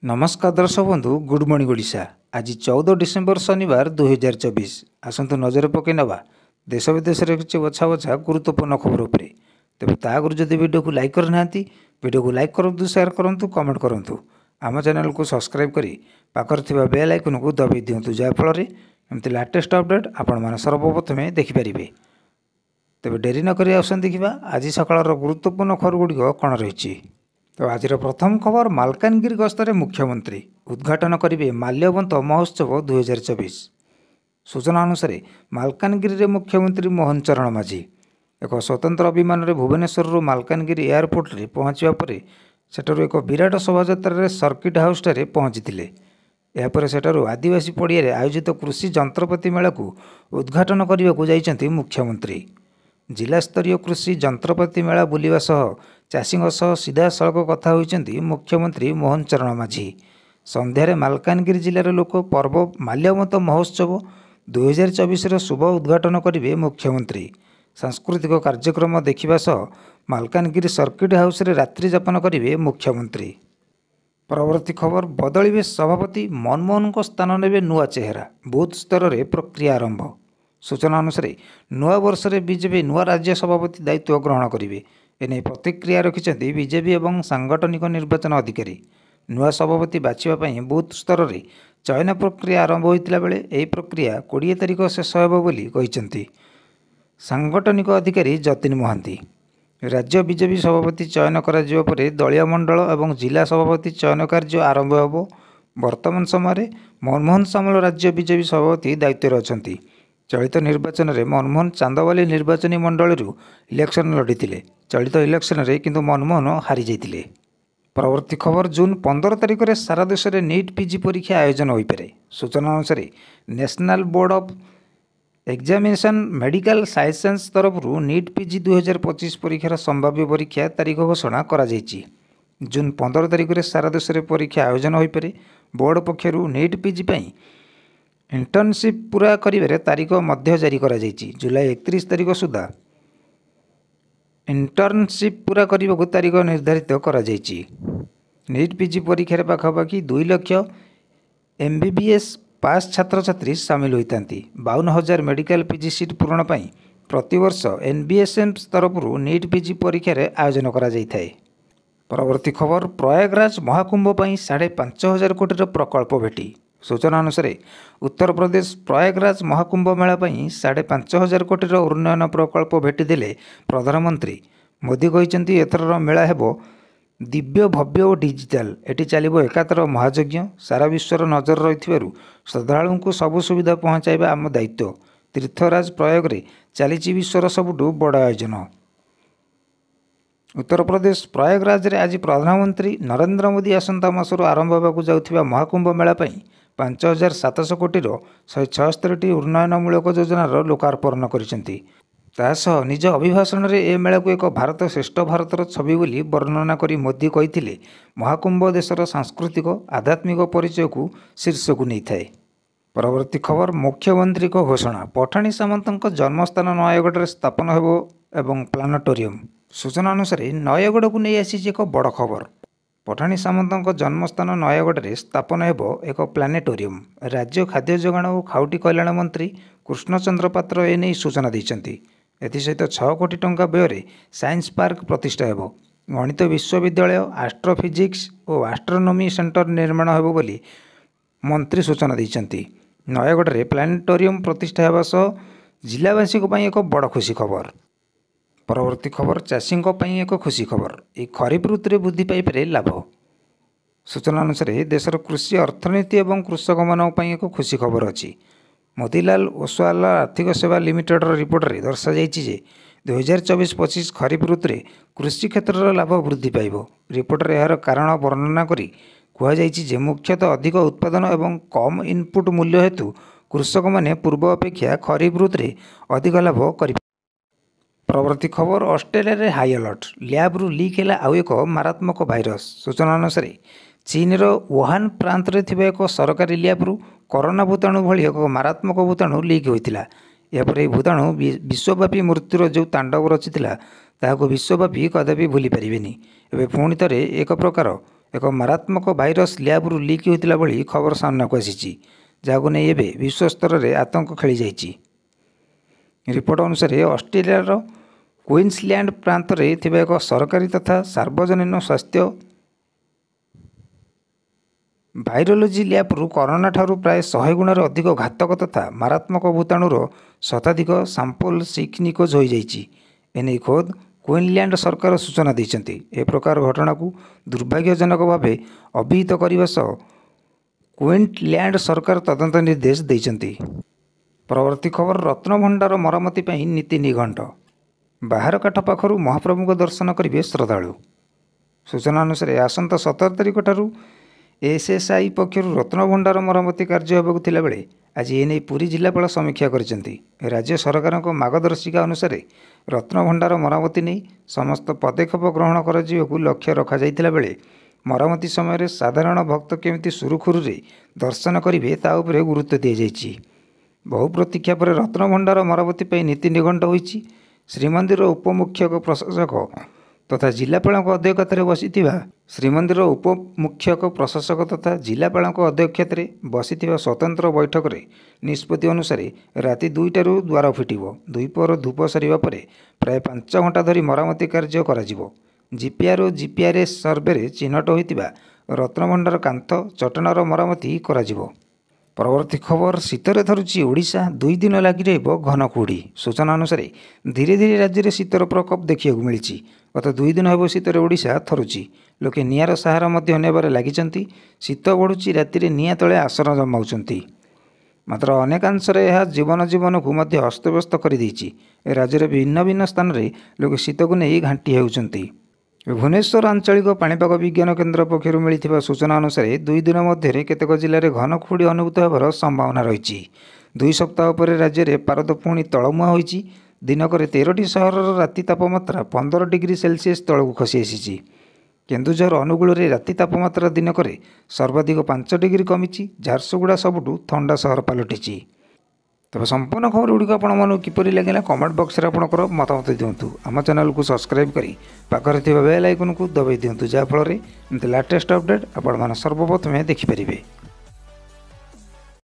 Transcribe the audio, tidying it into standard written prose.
नमस्कार दर्शक बंधु गुड मॉर्निंग ओडिशा। आज 14 डिसेम्बर शनिवार 2024 आसतु नजर पकई नवा देश विदेश किसी बछा बछा गुरुत्वपूर्ण खबर उपरे। तेज ता आगु जदि वीडियो को लाइक करना वीडियो को लाइक करूँ, शेयर करूँ, कमेंट करूँ, आम चैनल को सब्सक्राइब करी पाखर थिबा बेल आइकन को दबाई दिंतु, जहाँफल एमती लाटेस्ट अपडेट आपण मैंने सर्वप्रथमे देखिपारे। तेज डेरी नक आसन देखा आज सकाळ गुरुत्वपूर्ण खबर गुड़िक कौन रही। तो आज प्रथम खबर मालकानगिरी गस्तरे मुख्यमंत्री उद्घाटन करेंगे माल्यवंत महोत्सव 2024। सूचना अनुसार मालकानगिरी मुख्यमंत्री मोहन चरण माझी एक स्वतंत्र विमान भुवनेश्वर मालकानगिरी एयरपोर्ट रे पहुँचवा पर सेठारु एक विराट शोभायात्रा सर्किट हाउस ठारे पहुँची। यापर सेठारु आदिवासी पड़िया आयोजित कृषि जंत्रपाति मेला को उद्घाटन करने को जाइछन्ति मुख्यमंत्री। जिला स्तरीय कृषि जंत्रपाति मेला बुलिवा सह चाषीଙ୍କ सह सीधा सड़क कथा होइछन्ति मुख्यमंत्री मोहन चरण माझी। संध्यारे मालकानगिरी जिलार लोक पर्व माल्यवंत महोत्सव 2024 शुभ उद्घाटन करेंगे मुख्यमंत्री। सांस्कृतिक कार्यक्रम देखा सह मालकानगिरी सर्किट हाउस रे रात्रि यापन करेंगे मुख्यमंत्री। परवर्ती खबर बदलिबे सभापति मनमोहन को स्थान नेबे नुआ चेहरा, बूथ स्तर में प्रक्रिया आरंभ। सूचना अनुसार नुआ वर्ष में बीजेपी नुआ राज्य सभापति दायित्व ग्रहण करेंगे। एने प्रतिक्रिया रखिंट बीजेपी और सांगठनिक निर्वाचन अधिकारी। नुआ सभापति बाछापी बूथ स्तर में चयन प्रक्रिया आरंभ होता बेले यह प्रक्रिया 20 तारिख शेष होती सांगठनिक अधिकारी जतिन महांती। राज्य बीजेपी सभापति चयन कर दलीय मंडल और जिला सभापति चयन कार्य आरंभ हो। वर्तमान समय मनमोहन सामल राज्य बीजेपी सभापति दायित्व अच्छा। चलित निर्वाचन में मनमोहन चांदवाली निर्वाचन मंडल इलेक्शन लड़ी। चलित इलेक्शन में किंतु मनमोहन हारी जाते। परवर्ती खबर जून 15 तारिख में सारा देश में नीट पीजी परीक्षा आयोजन हो पारे। सूचना अनुसार national board of examination medical sciences तरफ नीट पीजी 2025 परीक्षार संभाव्य परीक्षा तारीख घोषणा करा जायछि। जून 15 तारिख में सारा देश में परीक्षा आयोजन हो पारे। बोर्ड पक्षर नीट पीजी पई इंटर्नशिप पूरा करिबारे तारीख मध्य जारी करा जायछि। जुलाई 31 तारिख सुधा इंटर्नशिप पूरा करने को तारीख निर्धारित करा जायछि। नीट पीजी परीक्षा पाखापाखि 2 लाख MBBS पास छात्र छात्री सामिल होता। 52,000 मेडिकल पीजी सीट पूरण पर प्रतिवर्ष NBSM तरफ नीट पीजी परीक्षा आयोजन करा जायଥାଏ। परवर्ती खबर प्रयागराज महाकुंभ पर 5,500 कोटी प्रकल्प भेटी। सूचना अनुसार उत्तर प्रदेश प्रयागराज महाकुंभ मेला 5,500 कोटी उन्नयन प्रकल्प भेटी देले प्रधानमंत्री मोदी कहते एथर मेला हेबो दिव्य भव्य और डिजिटाल। एटी चलो एकातर महायज्ञ। सारा विश्वर नजर रही श्रद्धालु को सबु सुविधा पहुँचाइबा आम दायित्व। तीर्थराज प्रयोग में चली विश्वर सबुठु बड़ आयोजन। उत्तर प्रदेश प्रयागराज में आज प्रधानमंत्री नरेंद्र मोदी आसंता मासर आरंभ होगा जाउथिबा महाकुंभ मेला 5,700 कोटी 176 उन्नयनमूलक योजनार लोकार्पण करिसेंति। तासह निज अभिभाषण में ए मेला को एक भारत श्रेष्ठ भारतर छवि बोली वर्णना करी मोदी कहिथिले महाकुंभ देशर सांस्कृतिक आध्यात्मिक परिचय को शीर्ष को नहीं थाए। परवर्ती खबर मुख्यमंत्री को घोषणा पठाणी सामंत जन्मस्थान नयगढ़ में स्थापन हेबो एवं प्लानेटोरियम। सूचना अनुसार नयगढ़ को नहीं आसी एक बड़ खबर। पठाणी सामंत जन्मस्थान नयगढ़ में स्थापन हेबो एक प्लानेटोरियम। राज्य खाद्य जोगाण और खाउटी कल्याण मंत्री कृष्णचंद्र पात्र एने सूचना देइछन्ति। एसत 6 कोटी टंका व्यय साइंस पार्क प्रतिष्ठा हेबो। गणित विश्वविद्यालय एस्ट्रोफिजिक्स और एस्ट्रोनॉमी सेंटर निर्माण हेबो बोली मंत्री सूचना देइछन्ति। नयगढ़ में प्लानेटोरियम प्रतिष्ठा हेबा सह जिलावासी एक बड़ खुशी खबर। परवर्ती खबर चाषी एक खुशी खबर। ये खरीफ ऋतु में वृद्धि पाइपर लाभ। सूचना अनुसार देशर कृषि अर्थनीति और कृषक मान एक खुशी खबर अच्छी। मोतीलाल ओसवाल आर्थिक सेवा लिमिटेड रिपोर्ट में दर्शा जाइए 2024-25 खरीफ ऋतु में कृषि क्षेत्र लाभ वृद्धि पाइब। रिपोर्ट में यार कारण वर्णना करी कहुई मुख्यतः अधिक उत्पादन और कम इनपुट मूल्य हेतु कृषक मैंने पूर्व अपेक्षा खरीफ ऋतु में अधिक लाभ कर। परवर्ती खबर ऑस्ट्रेलिया रे हाई अलर्ट। लैब्रु लीक है आउ एक मारात्मक भाइरस। सूचना अनुसार चीनर वुहान प्रांत में थिबा एक सरकारी लैब्रु कोरोना भूताणु भली एक मारात्मक भूताणु लीक होता। यापर यह भूताणु विश्वव्यापी मृत्युर जो तांडव रचिता ताको विश्वव्यापी कदापि भूली पारिबेनी। एबे पुणी थे एक प्रकार ଏକ ମାରାତ୍ମକ ଭାଇରସ୍ ଲ୍ୟାବ୍ରୁ ଲିକ୍ ହୋଇଥିଲା ଭଳି ଖବର ସାମ୍ନାକୁ ଆସିଛି, ଯାହାକୁ ନେଇ ଏବେ ବିଶ୍ୱ ସ୍ତରରେ ଆତଙ୍କ ଖେଳିଯାଇଛି। ରିପୋର୍ଟ ଅନୁସାରେ ଅଷ୍ଟ୍ରେଲିଆର କୁଇନ୍ସଲ୍ୟାଣ୍ଡ ପ୍ରାନ୍ତରେ ଥିବା ଏକ ସରକାରୀ ତଥା ସାର୍ବଜନୀନ ସ୍ୱାସ୍ଥ୍ୟ ଭାଇରୋଲୋଜି ଲ୍ୟାବ୍ରୁ କରୋନା ଠାରୁ ପ୍ରାୟ 100 ଗୁଣରେ ଅଧିକ ଘାତକ ତଥା ମାରାତ୍ମକ ଭୂତାଣୁର ଶତାଧିକ ସାମ୍ପଲ ନିଖୋଜ ହୋଇଯାଇଛି। ଏନେଇ ଖୋଦ୍ କୁଇନ୍ସଲ୍ୟାଣ୍ଡ ସରକାର ସୂଚନା ଦେଇଛନ୍ତି। ଏ ପ୍ରକାର ଘଟଣାକୁ ଦୁର୍ଭାଗ୍ୟଜନକ ଭାବେ ଅଭିହିତ କରିବା ସହ କୁଇନ୍ସଲ୍ୟାଣ୍ଡ ସରକାର ତଦନ୍ତ ନିର୍ଦ୍ଦେଶ ଦେଇଛନ୍ତି। ପରବର୍ତ୍ତୀ ଖବର, ରତ୍ନଭଣ୍ଡାର ମରାମତି ପାଇଁ ନୀତି ନିଘଣ୍ଟ। ବାହାରକାଠ ପାଖରୁ ମହାପ୍ରଭୁଙ୍କ ଦର୍ଶନ କରିବେ ଶ୍ରଦ୍ଧାଳୁ। ସୂଚନା ଅନୁସାରେ ଆସନ୍ତା 17 ତାରିଖ ଠାରୁ ଏସ୍ଏସ୍ଆଇ ପକ୍ଷରୁ ରତ୍ନଭଣ୍ଡାର ମରାମତି କାର୍ଯ୍ୟ ହେବାକୁ ଥିଲାବେଳେ ଆଜି ଏନେଇ ପୁରୀ ଜିଲ୍ଲାପାଳ ସମୀକ୍ଷା କରିଛନ୍ତି। ରାଜ୍ୟ ସରକାରଙ୍କ ମାର୍ଗଦର୍ଶିକା ଅନୁସାରେ ରତ୍ନଭଣ୍ଡାର ମରାମତି ନେଇ ସମସ୍ତ ପଦକ୍ଷେପ ଗ୍ରହଣ କରାଯିବାକୁ ଲକ୍ଷ୍ୟ ରଖାଯାଇଥିଲା ବେଳେ ମରାମତି ସମୟରେ ସାଧାରଣ ଭକ୍ତ କେମିତି ସୁରୁଖୁରୁରେ ଦର୍ଶନ କରିବେ ତା ଉପରେ ଗୁରୁତ୍ୱ ଦିଆଯାଇଛି। ବହୁ ପ୍ରତୀକ୍ଷା ପରେ ରତ୍ନଭଣ୍ଡାର ମରାମତି ପାଇଁ ନୀତି ନିଘଣ୍ଟ ହୋଇଛି। ଶ୍ରୀମନ୍ଦିର ଉପମୁଖ୍ୟ ପ୍ରଶାସକ ତଥା ଜିଲ୍ଲାପାଳଙ୍କ ଅଧ୍ୟକ୍ଷତାରେ ବସିଥିବା ସ୍ୱତନ୍ତ୍ର ବୈଠକରେ ନିଷ୍ପତ୍ତି ଅନୁସାରେ ରାତି 2ଟାରୁ ଦ୍ୱାର ଫିଟିବ। ଦ୍ୱିପହର ଧୂପ ସରିବା ପରେ ପ୍ରାୟ 5 ଘଣ୍ଟା ଧରି ମରାମତି କାର୍ଯ୍ୟ କରାଯିବ। ଜିପିଆର ଓ ଜିପିଆର୍ଏସ୍ ସର୍ଭେରେ ଚିହ୍ନଟ ହୋଇଥିବା ରତ୍ନଭଣ୍ଡାର କାନ୍ଥ ଚଟାଣର ମରାମତି କରାଯିବ। ପରବର୍ତ୍ତୀ ଖବର, ଶୀତରେ ଥରୁଛି ଓଡ଼ିଶା, 2 ଦିନ ଲାଗି ରହିବ ଘନ କୁହୁଡ଼ି। ସୂଚନା ଅନୁସାରେ ଧୀରେ ଧୀରେ ରାଜ୍ୟରେ ଶୀତର ପ୍ରକୋପ ଦେଖିବାକୁ ମିଳିଛି। ଗତ 2 ଦିନ ହେବ ଶୀତରେ ଓଡ଼ିଶା ଥରୁଛି। ଲୋକେ ନିଆଁର ସାହାରା ମଧ୍ୟ ନେବାରେ ଲାଗିଛନ୍ତି। ଶୀତ ବଢ଼ୁଛି, ରାତିରେ ନିଆଁ ତଳେ ଆସନ ଜମାଉଛନ୍ତି। ମାତ୍ର ଅନେକାଂଶରେ ଏହା ଜୀବନକୁ ମଧ୍ୟ ଅସ୍ତବ୍ୟସ୍ତ କରିଦେଇଛି। ରାଜ୍ୟର ଭିନ୍ନ ଭିନ୍ନ ସ୍ଥାନରେ ଲୋକେ ଶୀତକୁ ନେଇ ଘାଣ୍ଟି ହେଉଛନ୍ତି। ଭୁବନେଶ୍ୱର ଆଞ୍ଚଳିକ ପାଣିପାଗ ବିଜ୍ଞାନ କେନ୍ଦ୍ର ପକ୍ଷରୁ ମିଳିଥିବା ସୂଚନା ଅନୁସାରେ 2 ଦିନ ମଧ୍ୟରେ କେତେକ ଜିଲ୍ଲାରେ ଘନ କୁହୁଡ଼ି ଅନୁଭୂତ ହେବାର ସମ୍ଭାବନା ରହିଛି। 2 ସପ୍ତାହ ପରେ ରାଜ୍ୟରେ ପାରଦ ପୁଣି ତଳମୁହାଁ ହୋଇଛି। ଦିନକରେ 13ଟି ସହରର ରାତି ତାପମାତ୍ରା 15 ଡିଗ୍ରୀ ସେଲସିୟସ୍ ତଳକୁ ଖସି ଆସିଛି। କେନ୍ଦୁଝର ଅନୁଗୁଳରେ ରାତି ତାପମାତ୍ରା ଦିନକରେ ସର୍ବାଧିକ 5 ଡିଗ୍ରୀ କମିଛି। ଝାରସୁଗୁଡ଼ା ସବୁଠୁ ଥଣ୍ଡା ସହର ପାଲଟିଛି। ତେବେ ସମ୍ପୂର୍ଣ୍ଣ ଖବରଗୁଡ଼ିକ ଆପଣମାନଙ୍କୁ କିପରି ଲାଗିଲା କମେଣ୍ଟ ବକ୍ସରେ ଆପଣଙ୍କର ମତାମତ ଦିଅନ୍ତୁ। ଆମ ଚ୍ୟାନେଲକୁ ସବସ୍କ୍ରାଇବ୍ କରି ପାଖରେ ଥିବା ବେଲ୍ ଆଇକନକୁ ଦବାଇ ଦିଅନ୍ତୁ, ଯାହାଫଳରେ ଏମିତି ଲାଟେଷ୍ଟ ଅପଡ଼େଟ୍ ଆପଣମାନେ ସର୍ବପ୍ରଥମେ ଦେଖିପାରିବେ।